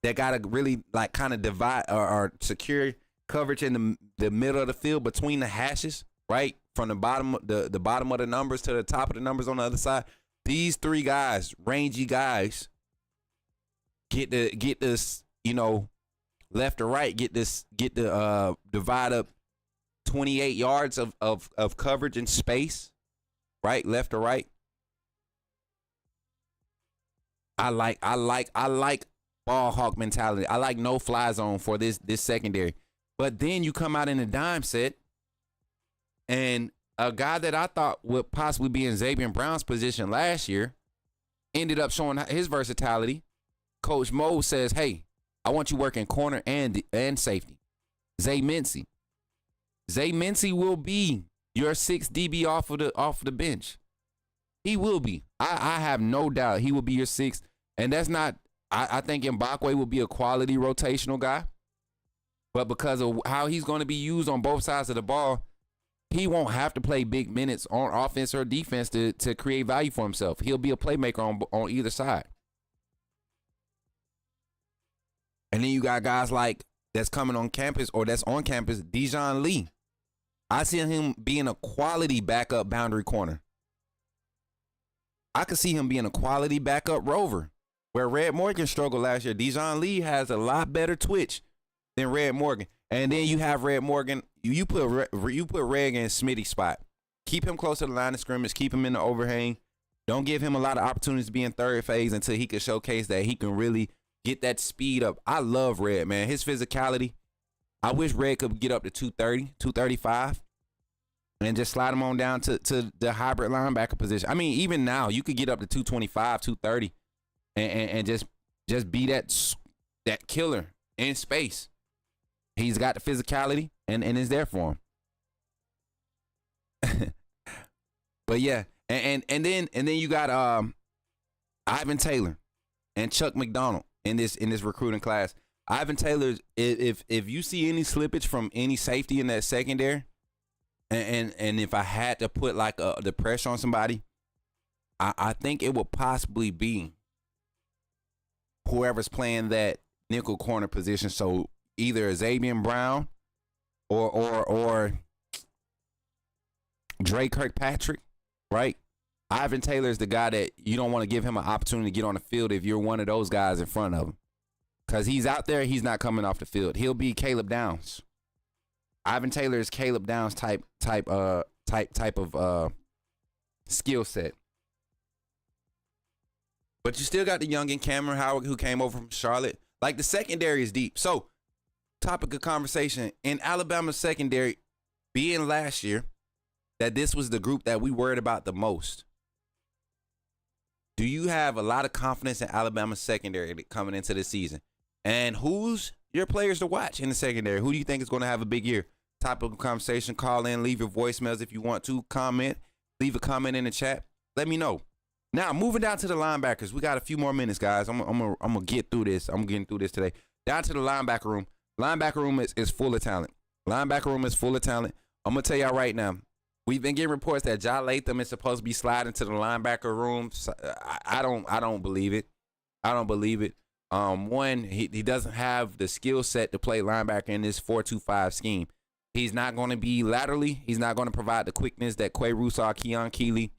that got to really like kind of divide or secure coverage in the middle of the field between the hashes, right? From the bottom of the numbers to the top of the numbers on the other side. These three guys, rangy guys, get this, left or right, get the divide up 28 yards of coverage and space, right? Left or right. I like ball hawk mentality. I like no fly zone for this secondary. But then you come out in a dime set, and a guy that I thought would possibly be in Xavier Brown's position last year ended up showing his versatility. Coach Mo says, "Hey, I want you working corner and safety." Zay Mincy. Zay Mincy will be your 6th DB off of the bench. He will be. I have no doubt he will be your 6th. And that's not. I think Mbakwe will be a quality rotational guy, but because of how he's going to be used on both sides of the ball, he won't have to play big minutes on offense or defense to create value for himself. He'll be a playmaker on either side. And then you got guys like that's coming on campus or that's on campus, Dijon Lee. I see him being a quality backup boundary corner. I could see him being a quality backup rover. Where Red Morgan struggled last year, Dijon Lee has a lot better twitch than Red Morgan. And then you have Red Morgan. You put Reg in Smitty's spot. Keep him close to the line of scrimmage. Keep him in the overhang. Don't give him a lot of opportunities to be in third phase until he can showcase that he can really get that speed up. I love Red, man. His physicality. I wish Red could get up to 230, 235. And just slide him on down to the hybrid linebacker position. I mean, even now, you could get up to 225, 230. And just be that killer in space. He's got the physicality and is there for him. But yeah, and then you got Ivan Taylor and Chuck McDonald in this recruiting class. Ivan Taylor, if you see any slippage from any safety in that secondary, and if I had to put like the pressure on somebody, I think it would possibly be whoever's playing that nickel corner position. So either Xavier Brown or Dre Kirkpatrick, right? Ivan Taylor is the guy that you don't want to give him an opportunity to get on the field if you're one of those guys in front of him. Because he's out there, he's not coming off the field. He'll be Caleb Downs. Ivan Taylor is Caleb Downs type of skill set. But you still got the youngin' Cameron Howard who came over from Charlotte. Like, the secondary is deep. So, topic of conversation, in Alabama's secondary, being last year, that this was the group that we worried about the most. Do you have a lot of confidence in Alabama's secondary coming into the season? And who's your players to watch in the secondary. Who do you think is going to have a big year? Topic of conversation. Call in, leave your voicemails if you want to. Comment, leave a comment in the chat. Let me know. Now, moving down to the linebackers. We got a few more minutes, guys. I'm gonna get through this. I'm getting through this today. Down to the linebacker room. Linebacker room is full of talent. Linebacker room is full of talent. I'm gonna tell y'all right now. We've been getting reports that Ja Latham is supposed to be sliding to the linebacker room. So, I don't believe it. I don't believe it. One, he doesn't have the skill set to play linebacker in this 4-2-5 scheme. He's not going to be laterally. He's not going to provide the quickness that Quay Russaw, Keon Keeley,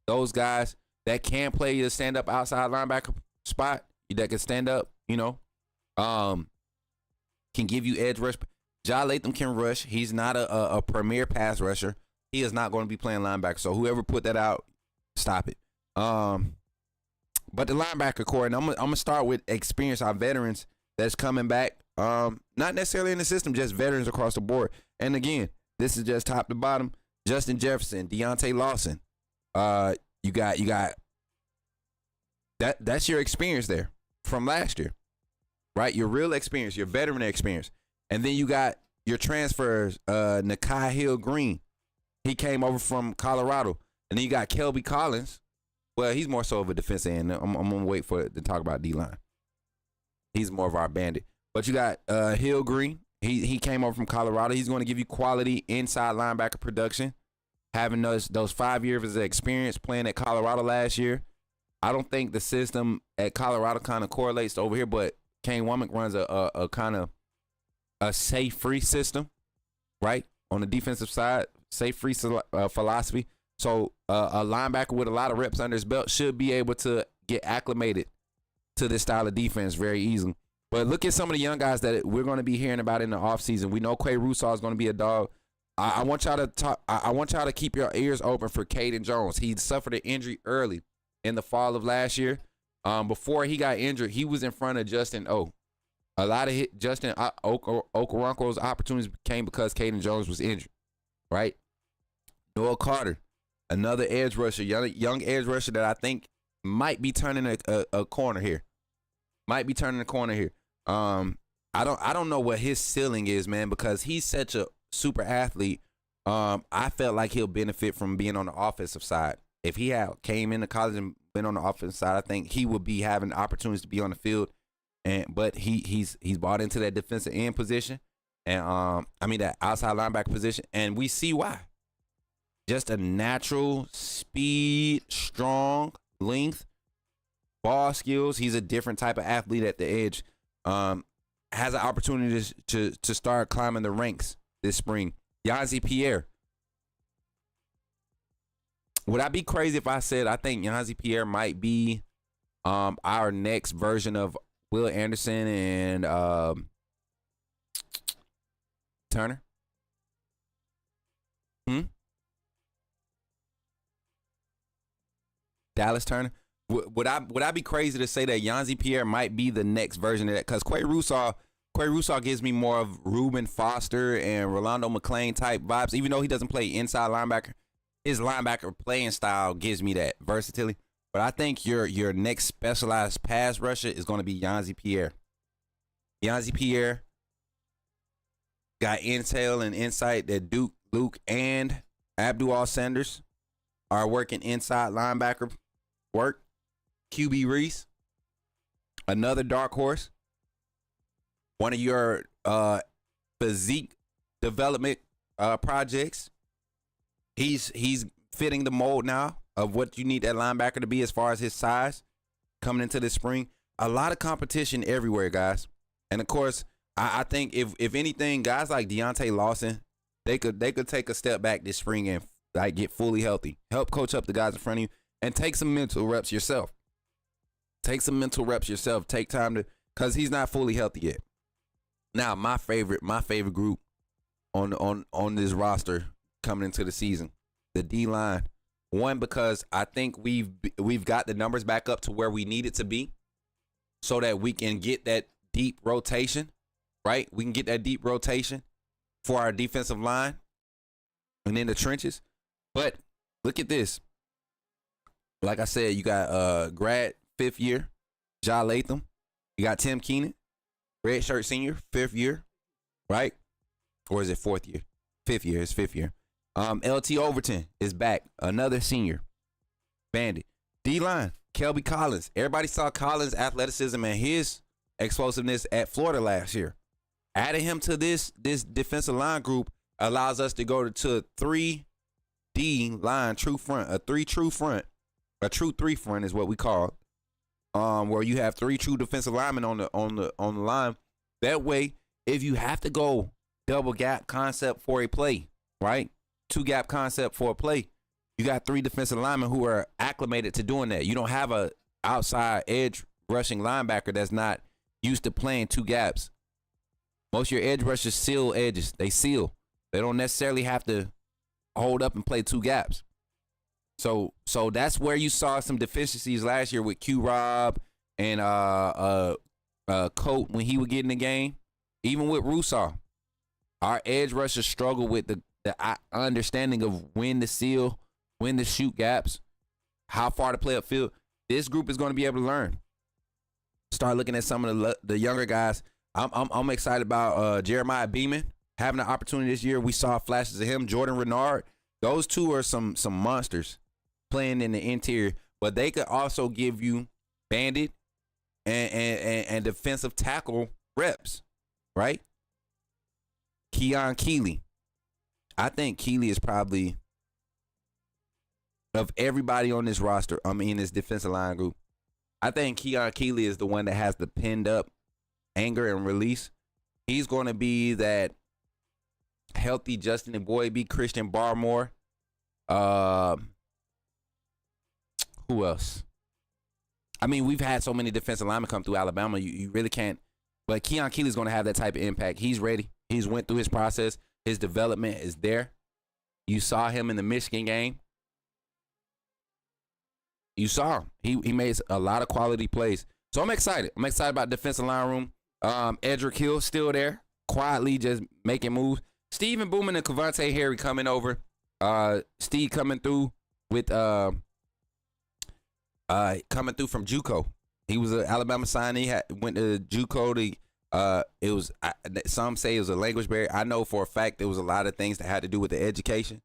those guys that can play the stand-up outside linebacker spot, that can stand up, can give you edge rush. Ja Latham can rush. He's not a premier pass rusher. He is not going to be playing linebacker. So whoever put that out, stop it. But the linebacker core, and I'm gonna start with experience, our veterans that's coming back. Not necessarily in the system, just veterans across the board. And again, this is just top to bottom. Justin Jefferson, Deontay Lawson. You got that's your experience there from last year, right? Your real experience, your veteran experience. And then you got your transfers, Nakai Hill Green. He came over from Colorado. And then you got Kelby Collins. Well, he's more so of a defensive end. I'm gonna wait for it to talk about D-line. He's more of our bandit. But you got Hill Green. He came over from Colorado. He's going to give you quality inside linebacker production. Having those 5 years of experience playing at Colorado last year. I don't think the system at Colorado kind of correlates to over here, but Kane Womack runs a kind of a safe free system, right? On the defensive side, safe free philosophy. So a linebacker with a lot of reps under his belt should be able to get acclimated to this style of defense very easily. But look at some of the young guys that we're going to be hearing about in the offseason. We know Quay Russaw is going to be a dog. I want y'all to talk. I want y'all to keep your ears open for Caden Jones. He suffered an injury early in the fall of last year. Before he got injured, he was in front of Justin O. A lot of Justin Okoronkwo's opportunities came because Caden Jones was injured, right? Noah Carter, another edge rusher, young edge rusher that I think might be turning a corner here. Might be turning a corner here. I don't know what his ceiling is, man, because he's such a super athlete. I felt like he'll benefit from being on the offensive side. If he came into college and been on the offensive side, I think he would be having opportunities to be on the field. But he's bought into that defensive end position, and that outside linebacker position, and we see why. Just a natural speed, strong length, ball skills. He's a different type of athlete at the edge. Has an opportunity to start climbing the ranks this spring. Yanzi Pierre. Would I be crazy if I said I think Yanzi Pierre might be our next version of Will Anderson and Turner? Dallas Turner? Would I be crazy to say that Yanzi Pierre might be the next version of that? Because Quay Russaw gives me more of Reuben Foster and Rolando McClain type vibes. Even though he doesn't play inside linebacker, his linebacker playing style gives me that versatility. But I think your next specialized pass rusher is going to be Yanzi Pierre. Yanzi Pierre got intel and insight that Duke, Luke, and Abdul Sanders are working inside linebacker work. QB Reese, another dark horse. One of your physique development projects. He's fitting the mold now of what you need that linebacker to be as far as his size coming into this spring. A lot of competition everywhere, guys. And of course, I think if anything, guys like Deontay Lawson, they could take a step back this spring and like get fully healthy. Help coach up the guys in front of you and take some mental reps yourself. Take some mental reps yourself. Take time to, because he's not fully healthy yet. Now, my favorite group on this roster coming into the season, the D-line. One, because I think we've got the numbers back up to where we need it to be so that we can get that deep rotation, right? We can get that deep rotation for our defensive line and in the trenches. But look at this. Like I said, you got grad 5th year, Ja Latham. You got Tim Keenan. red shirt senior, 5th year, right? Or is it 4th year? 5th year. It's 5th year. LT Overton is back, another senior, bandit. D-line, Kelby Collins. Everybody saw Collins' athleticism and his explosiveness at Florida last year. Adding him to this defensive line group allows us to go to 3D line, true front, a true 3 front is what we call it. Where you have 3 true defensive linemen on the line. That way, if you have to go double gap concept for a play, right? 2 gap concept for a play, you got 3 defensive linemen who are acclimated to doing that. You don't have a outside edge rushing linebacker that's not used to playing 2 gaps. Most of your edge rushers seal edges. They seal. They don't necessarily have to hold up and play 2 gaps. So that's where you saw some deficiencies last year with Q-Rob and Colt when he would get in the game. Even with Rousseau, our edge rushers struggle with the understanding of when to seal, when to shoot gaps, how far to play upfield. This group is going to be able to learn. Start looking at some of the younger guys. I'm excited about Jeremiah Beeman having an opportunity this year. We saw flashes of him. Jordan Renard. Those two are some monsters playing in the interior, but they could also give you bandit and defensive tackle reps, right? Keon Keeley. I think Keeley is probably, of everybody on this roster, this defensive line group, I think Keon Keeley is the one that has the pinned up anger and release. He's going to be that healthy Justin Eboigbe, Christian Barmore. Who else? We've had so many defensive linemen come through Alabama. You really can't. But Keon Keeley's going to have that type of impact. He's ready. He's went through his process. His development is there. You saw him in the Michigan game. You saw him. He made a lot of quality plays. So I'm excited. I'm excited about defensive line room. Edric Hill still there, quietly just making moves. Stephen Boomin and Cavante Harry coming over. Steve coming through with coming through from JUCO. He was an Alabama signee. Went to JUCO. Some say it was a language barrier. I know for a fact there was a lot of things that had to do with the education,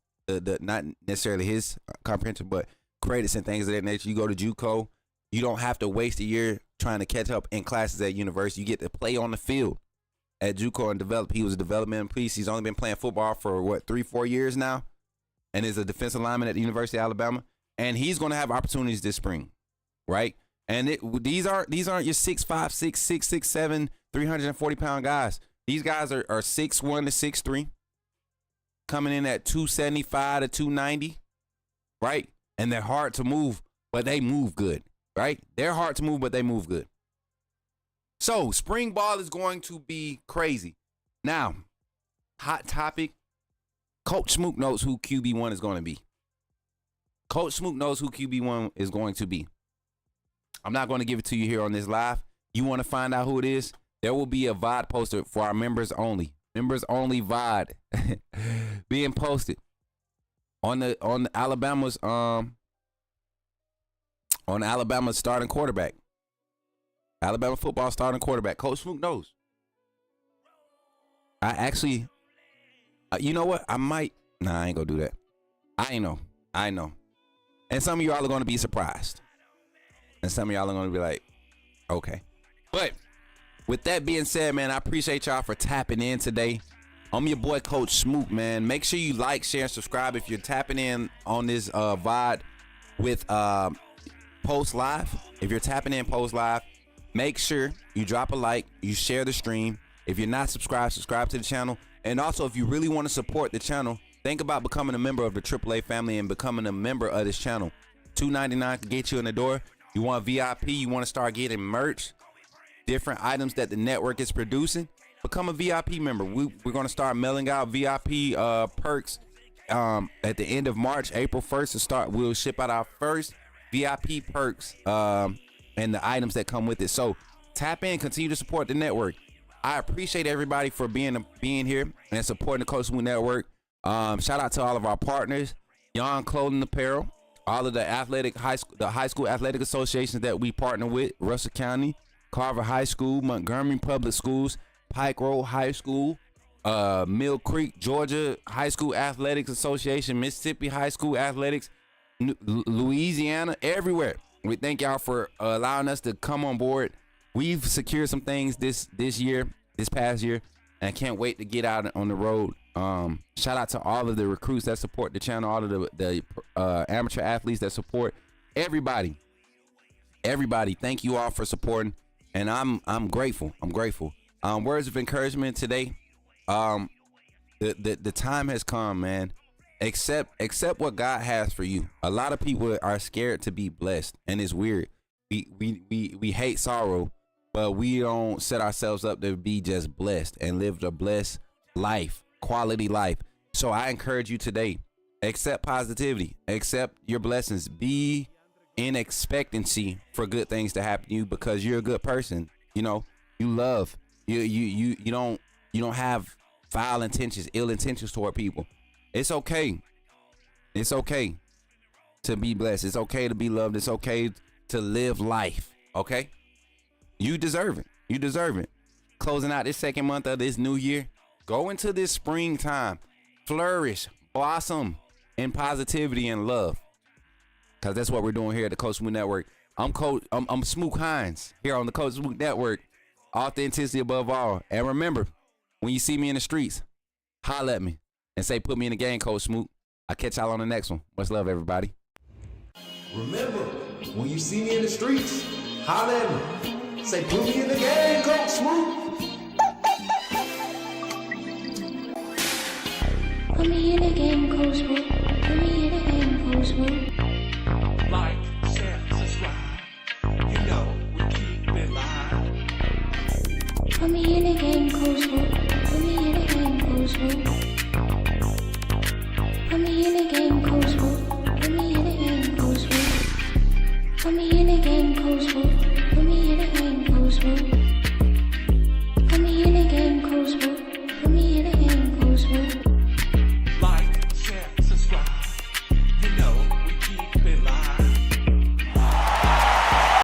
not necessarily his comprehension, but credits and things of that nature. You go to JUCO, you don't have to waste a year trying to catch up in classes at university. You get to play on the field at JUCO and develop. He was a developmental piece. He's only been playing football for 3-4 years now, and is a defensive lineman at the University of Alabama. And he's going to have opportunities this spring, right? And these aren't your 6'5", 6'6", 6'7", 340-pound guys. These guys are 6'1" to 6'3", coming in at 275 to 290, right? And they're hard to move, but they move good, right? They're hard to move, but they move good. So spring ball is going to be crazy. Now, hot topic, Coach Smook knows who QB1 is going to be. Coach Smook knows who QB1 is going to be. I'm not going to give it to you here on this live. You want to find out who it is? There will be a VOD poster for our members only. Members only VOD being posted on Alabama's starting quarterback. Alabama football starting quarterback. Coach Smook knows. I actually, you know what? I ain't gonna do that. I know. And some of y'all are gonna be surprised. And some of y'all are gonna be like, okay. But with that being said, man, I appreciate y'all for tapping in today. I'm your boy, Coach Smook, man. Make sure you like, share, and subscribe if you're tapping in on this VOD with Post Live. If you're tapping in Post Live, make sure you drop a like, you share the stream. If you're not subscribed, subscribe to the channel. And also, if you really want to support the channel, think about becoming a member of the AAA family and becoming a member of this channel. $2.99 can get you in the door. You want VIP, you want to start getting merch, different items that the network is producing, become a VIP member. We're going to start mailing out VIP perks at the end of March, April 1st to start. We'll ship out our first VIP perks and the items that come with it. So tap in, continue to support the network. I appreciate everybody for being here and supporting the Coach Smook Network. Shout out to all of our partners, Yon Clothing Apparel, all of the high school athletic associations that we partner with, Russell County, Carver High School, Montgomery Public Schools, Pike Road High School, Mill Creek, Georgia High School Athletics Association, Mississippi High School Athletics, Louisiana, everywhere. We thank y'all for allowing us to come on board. We've secured some things this past year, and I can't wait to get out on the road. Shout out to all of the recruits that support the channel, all of the amateur athletes that support everybody. Thank you all for supporting, and I'm grateful. Words of encouragement today. The time has come, man. Accept what God has for you. A lot of people are scared to be blessed, and it's weird. We hate sorrow, but we don't set ourselves up to be just blessed and live a blessed life, quality life. So I encourage you today, accept positivity, accept your blessings, be in expectancy for good things to happen to you, because you're a good person. You know, you love, you don't have foul intentions, ill intentions toward people. It's okay. It's okay to be blessed. It's okay to be loved. It's okay to live life. Okay? You deserve it. Closing out this second month of this new year. Go into this springtime. Flourish, blossom in positivity and love. Because that's what we're doing here at the Coach Smook Network. I'm Smook Hines here on the Coach Smook Network. Authenticity above all. And remember, when you see me in the streets, holla at me and say, put me in the game, Coach Smook. I'll catch y'all on the next one. Much love, everybody. Remember, when you see me in the streets, holla at me. Say, put me in the game, Coach Smook. Put me in the game, Coach Smook. Put me in the game, Coach Smook. Like, share, subscribe. You know we keep it live. Put me in the game, Coach Smook. Put me in the game, Coach Smook. Put me in the game.